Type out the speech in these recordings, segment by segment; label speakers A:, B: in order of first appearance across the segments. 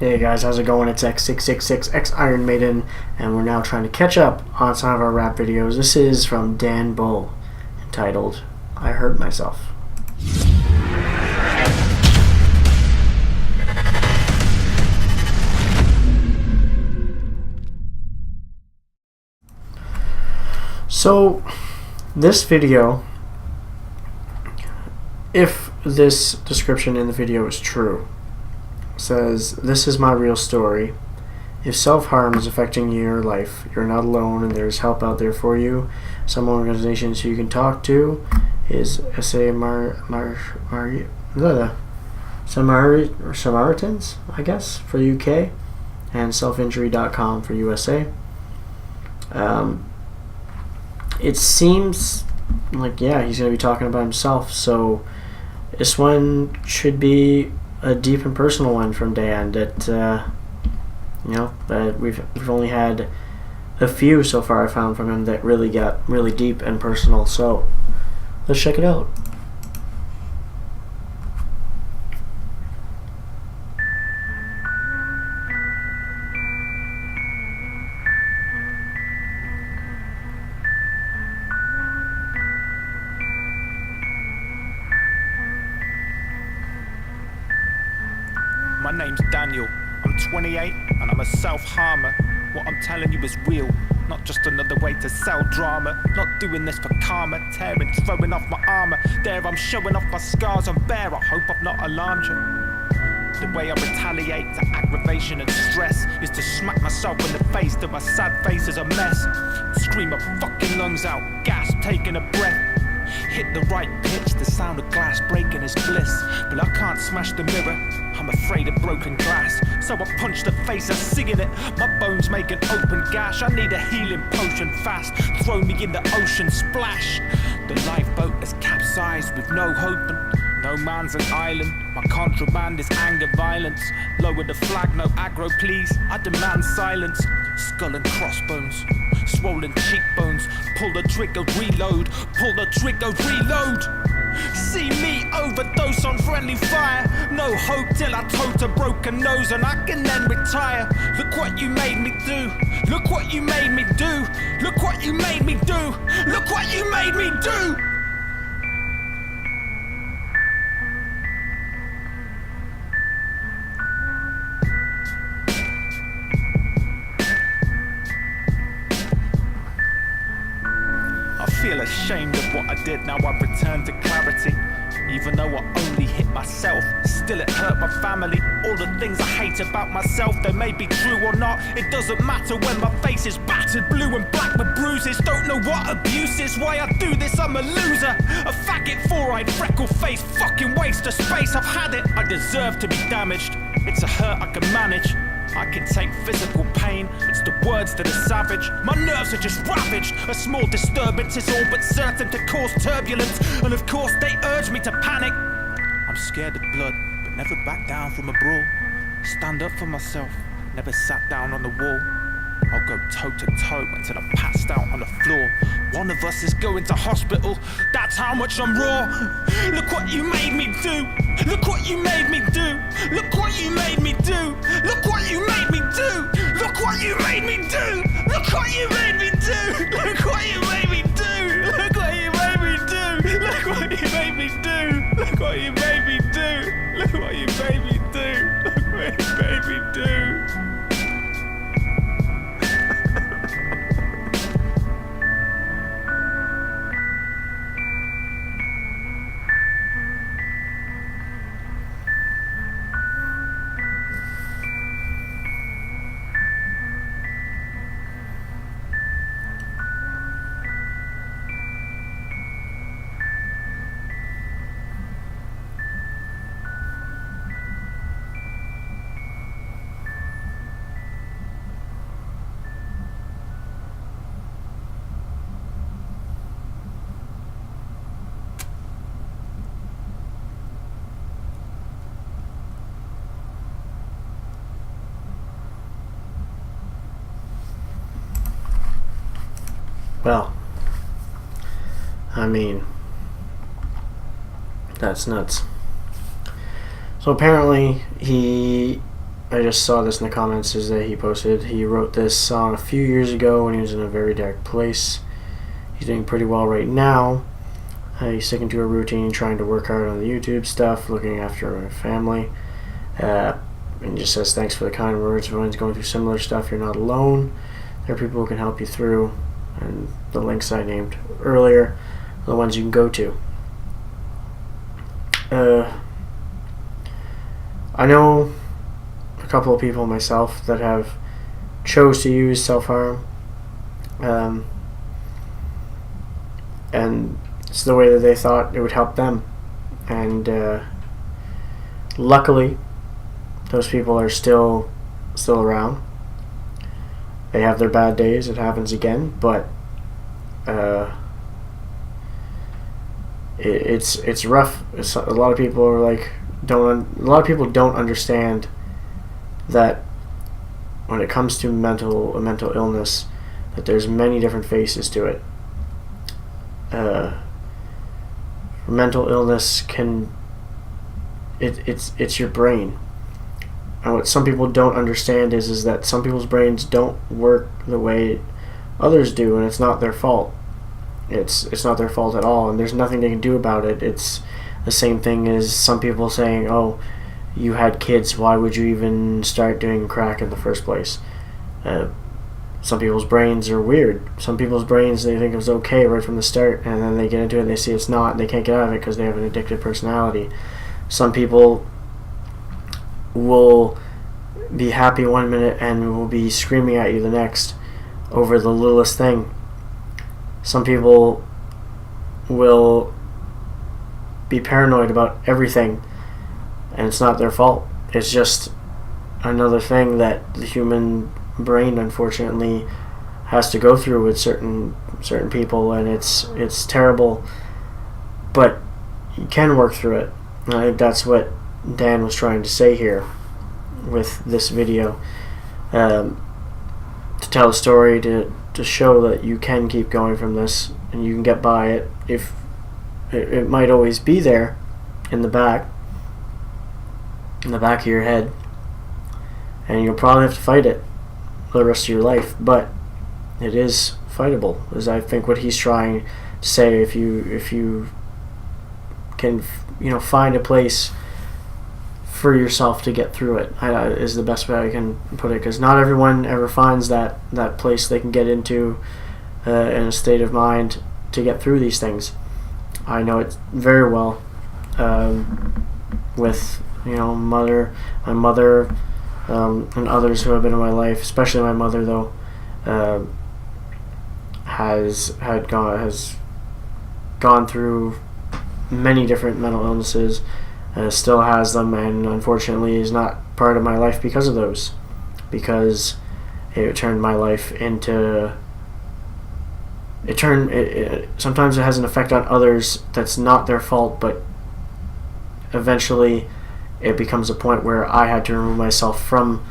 A: Hey guys, how's it going? It's X666 X Iron Maiden, and we're now trying to catch up on some of our rap videos. This is from Dan Bull, entitled I Hurt Myself. So, this video, if this description in the video is true, says, "This is my real story. If self-harm is affecting your life, you're not alone and there's help out there for you. Some organizations you can talk to is Samaritans, I guess, for UK, and selfinjury.com for USA. It seems like, yeah, he's going to be talking about himself, so this one should be a deep and personal one from Dan that, we've only had a few so far I found from him that really got really deep and personal, so let's check it out.
B: My name's Daniel, I'm 28 and I'm a self-harmer. What I'm telling you is real, not just another way to sell drama. Not doing this for karma, tearing, throwing off my armor. There I'm showing off my scars, I'm bare, I hope I've not alarmed you. The way I retaliate to aggravation and stress is to smack myself in the face till my sad face is a mess. Scream my fucking lungs out, gasp, taking a breath. Hit the right pitch, the sound of glass breaking is bliss. But I can't smash the mirror, I'm afraid of broken glass. So I punch the face of seeing it, my bones make an open gash. I need a healing potion fast, throw me in the ocean, splash. The lifeboat has capsized with no hope and no man's an island. My contraband is anger, violence. Lower the flag, no aggro please, I demand silence. Skull and crossbones, swollen cheekbones. Pull the trigger, reload. Pull the trigger, reload. See me overdose on friendly fire. No hope till I tote a broken nose and I can then retire. Look what you made me do. Look what you made me do. Look what you made me do. Look what you made me do. I feel ashamed of what I did, now I've returned to clarity. Even though I only hit myself, still it hurt my family. All the things I hate about myself, they may be true or not. It doesn't matter when my face is battered blue and black with bruises. Don't know what abuse is, why I do this, I'm a loser. A faggot, four-eyed, freckle-faced, fucking waste of space. I've had it, I deserve to be damaged. It's a hurt I can manage. I can take physical pain, it's the words that are savage. My nerves are just ravaged. A small disturbance is all but certain to cause turbulence. And of course they urge me to panic. I'm scared of blood, but never back down from a brawl. Stand up for myself, never sat down on the wall. I'll go toe to toe until I'm passed out on the floor. One of us is going to hospital, that's how much I'm raw. Look what you made me do. Look what you made me do. Look what you made me do. Look what you made me do. Look what you made me do. Look what you made me do. Look what you made me do. Look what you made me do. Look what you made me do. Look what you made me do. Look what you made me do. Look what you made me do.
A: Well, I mean, that's nuts. So apparently he I just saw this in the comments, is that he wrote this song a few years ago when he was in a very dark place. He's doing pretty well right now. He's sticking to a routine, trying to work hard on the YouTube stuff, looking after my family. And just says, thanks for the kind words. If anyone's going through similar stuff, you're not alone. There are people who can help you through. And the links I named earlier are the ones you can go to. I know a couple of people myself that have chose to use self-harm. And it's the way that they thought it would help them. And luckily, those people are still around. They have their bad days. It happens again, but it's rough. A lot of people are like a lot of people don't understand that when it comes to mental illness, that there's many different faces to it. Mental illness it's your brain. And what some people don't understand is that some people's brains don't work the way others do, and it's not their fault. It's not their fault at all, and there's nothing they can do about it. It's the same thing as some people saying, "Oh, you had kids. Why would you even start doing crack in the first place?" Some people's brains are weird. Some people's brains, they think it was okay right from the start, and then they get into it and they see it's not, and they can't get out of it because they have an addicted personality. Some people will be happy one minute and will be screaming at you the next over the littlest thing. Some people will be paranoid about everything, and it's not their fault. It's just another thing that the human brain, unfortunately, has to go through with certain people, and it's terrible, but you can work through it. And I think that's what Dan was trying to say here with this video, to tell a story, to show that you can keep going from this and you can get by it. If it might always be there in the back of your head, and you'll probably have to fight it for the rest of your life, but it is fightable, is I think what he's trying to say. If you can find a place for yourself to get through it, is the best way I can put it, because not everyone ever finds that place they can get into in a state of mind to get through these things. I know it very well, with my mother, and others who have been in my life, especially my mother though, has gone through many different mental illnesses, still has them, and unfortunately is not part of my life because of those, because it turned my life into sometimes it has an effect on others that's not their fault, but eventually it becomes a point where I had to remove myself from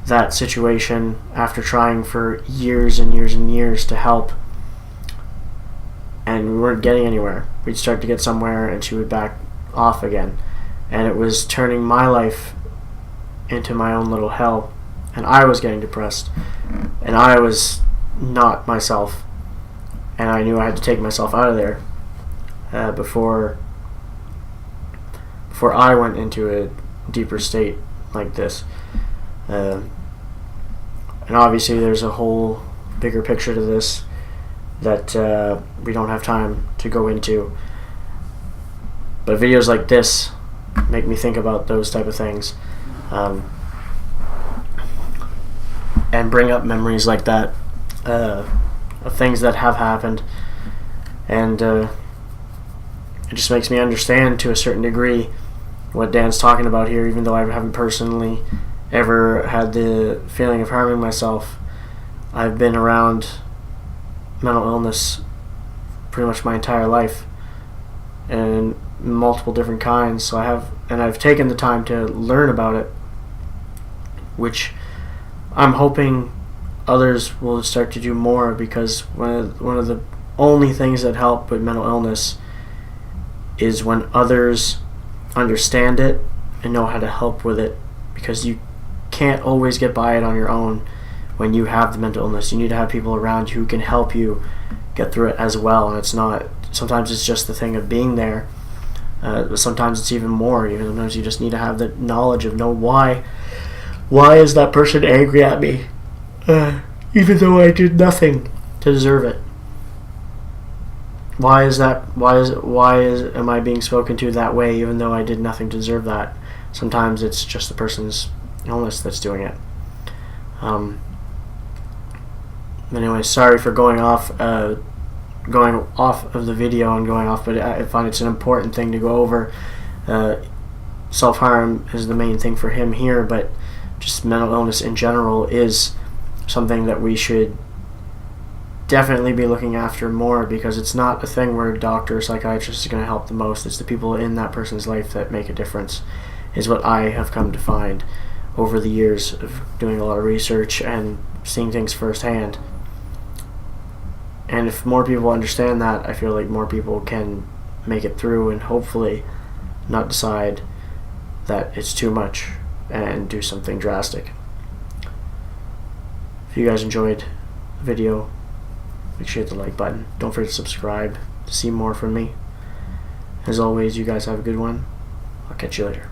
A: that situation after trying for years and years and years to help, and we weren't getting anywhere. We'd start to get somewhere and she would back off again, and it was turning my life into my own little hell, and I was getting depressed, and I was not myself, and I knew I had to take myself out of there before I went into a deeper state like this. And obviously there's a whole bigger picture to this that we don't have time to go into, but videos like this make me think about those type of things, and bring up memories like that, of things that have happened, and it just makes me understand to a certain degree what Dan's talking about here, even though I haven't personally ever had the feeling of harming myself. I've been around mental illness pretty much my entire life, and multiple different kinds, so I've taken the time to learn about it, which I'm hoping others will start to do more, because one of the only things that help with mental illness is when others understand it and know how to help with it, because you can't always get by it on your own when you have the mental illness. You need to have people around you who can help you get through it as well. And it's not, sometimes it's just the thing of being there. Sometimes it's even more. Sometimes you just need to have the knowledge of know why is that person angry at me, even though I did nothing to deserve it. Why is am I being spoken to that way even though I did nothing to deserve that? Sometimes it's just the person's illness that's doing it. Anyway, sorry for going off of the video and going off, but I find it's an important thing to go over. Self-harm is the main thing for him here, but just mental illness in general is something that we should definitely be looking after more, because it's not a thing where a doctor or psychiatrist is going to help the most. It's the people in that person's life that make a difference, is what I have come to find over the years of doing a lot of research and seeing things firsthand. And if more people understand that, I feel like more people can make it through and hopefully not decide that it's too much and do something drastic. If you guys enjoyed the video, make sure you hit the like button. Don't forget to subscribe to see more from me. As always, you guys have a good one. I'll catch you later.